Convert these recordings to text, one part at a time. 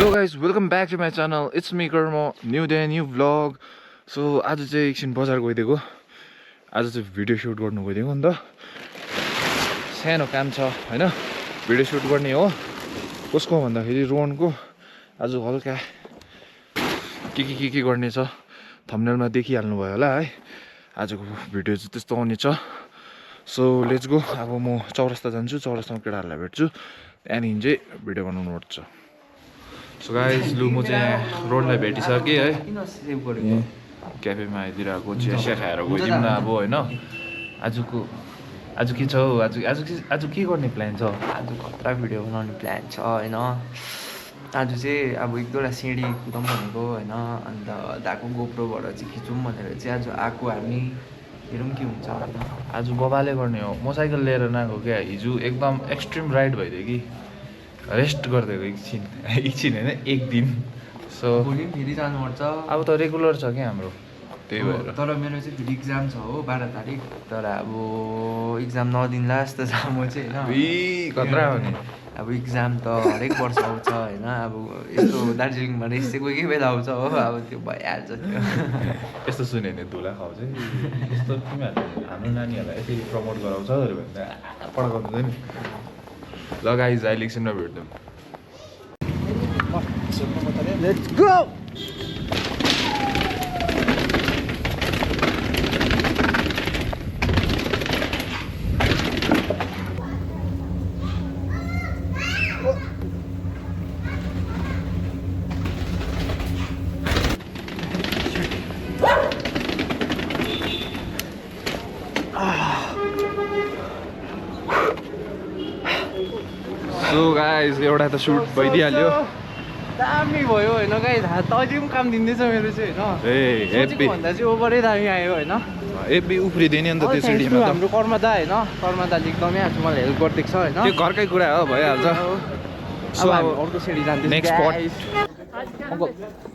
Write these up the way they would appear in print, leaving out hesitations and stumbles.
Hello guys welcome back to my channel it's me Karma new day new vlog so आज चाहिँ एकछिन बजार गइदिएको आज चाहिँ भिडियो सुट गर्नु गइदिएको नि त सानो काम छ होइन भिडियो सुट गर्ने हो कसको भन्दाखेरि रोहनको आज हल्का के गर्ने छ थम्बनेलमा देखिहाल्नु भयो होला है आजको भिडियो चाहिँ त्यस्तो आउने छ सो लेट्स गो अब म चौरस्ता जान्छु चौरस्तामा केटाहरूलाई भेट्छु त्यहाँदेखि चाहिँ भिडियो बनाउनु पर्छ सो गाइस लु म चाहिँ रोडलाई भेटिसकेँ है क्याफेमा आइदिरहेको चिया खाएर गइदिउँ न अब होइन आज के छ हौ आज के गर्ने प्लान छ आज खतरा भिडियो बनाउने प्लान छ होइन आज चाहिँ अब एक दुईवटा सिँढी कुदाउँ भनेको होइन अन्त धाको गोप्रोबाट चाहिँ खिचौँ भनेर चाहिँ आज आएको हामी हेरौँ के हुन्छ होइन आज बबाले गर्ने हो म साइकल लिएर नआएको क्या हिजो एकदम एक्सट्रिम राइड भइदियो कि रेस्ट गरिदिएको एकछिन होइन एक दिन सो भोलि पनि फेरि जानुपर्छ अब त रेगुलर छ क्या हाम्रो त्यही भएर तर मेरो चाहिँ फेरि इक्जाम छ हो 12 तारिक तर अब इक्जाम नदिन्ला जस्तो छ म चाहिँ होइन खतरा हो नि अब इक्जाम त हरेक वर्ष आउँछ होइन अब यस्तो दार्जिलिङमा रेस चाहिँ कोही बेला आउँछ हो अब त्यो भइहाल्छ त्यो यस्तो सुन्यो भने धुला खाउँछ यस्तो तिमीहरूले हाम्रो नानीहरूलाई यसरी प्रमोट गराउँछ अरे भन्दा पढाउँछ नि ल गाइज अहिले एकछिनमा भेट्छौँ लेट्स गो सो गाइज एउटा त सुट भइदिइहाल्यो दामी भयो होइन गाइज हात अझै पनि काम दिँदैछ मेरो चाहिँ होइन भन्दा चाहिँ ओभरै दामी आयो होइन एपी उफ्रिदियो नि अन्त त्यो सिडीमा त हाम्रो कर्मदा होइन कर्मदाले एकदमै आज मलाई हेल्प गरिदिएको छ होइन त्यो घरकै कुरा हो भइहाल्छ सो अब अर्को सिडी जाँदैछ next spot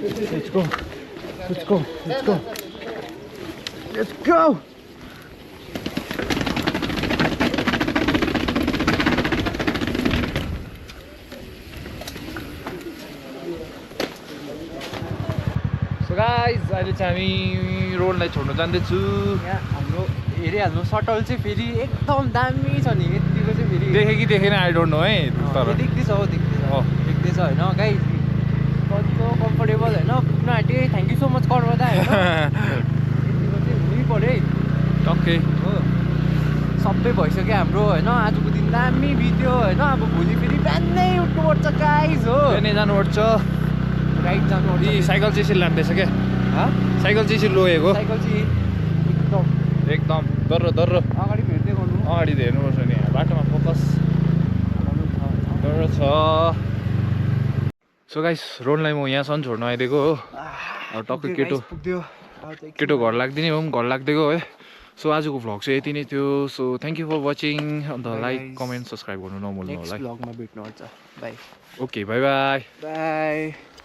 Let's go. Let's go. Let's go. Let's go. So guys अहिले चाहिँ हामी रोडलाई छोड्नु जाँदैछु यहाँ हाम्रो हेरिहाल्नु सटल चाहिँ फेरि एकदम दामी छ नि यतिको चाहिँ फेरि देखेँ कि देखेन आई डोन्ट नो है तर देख्दैछ हो देख्दैछ होइन गाइज कस्तो कम्फर्टेबल होइन पुग्न आँटेँ थ्याङ्क यू सो मच कर्मदा होइन यतिको चाहिँ हुनै पऱ्यो है टक्कै हो सबै भइसक्यो हाम्रो होइन आजको दिन दामी बित्यो होइन अब भोलि फेरि बिहानै उठ्नुपर्छ गाइज हो नै जानुपर्छ राइड जानुपर्छ साइकल चाहिँ यसरी लाग्दैछ क्या साइकल चाहिँ यसरी लोहेको साइकल चाहिँ एकदम दर्रो अगाडि भेट्दै गर्नु अगाडि हेर्नुपर्छ नि बाटोमा फोकस छ सो गाइस रोडलाई म यहाँसम्म छोड्नु आइदिएको हो अब टक्कै केटो घर लाग्दिने हो घर लाग्दिएको है सो आजको भ्लग चाहिँ यति नै थियो so thank you for watching अन्त लाइक कमेन्ट सब्सक्राइब गर्नु नभुल्नु होला भ्लगमा भेट्नुपर्छ bye okay bye bye by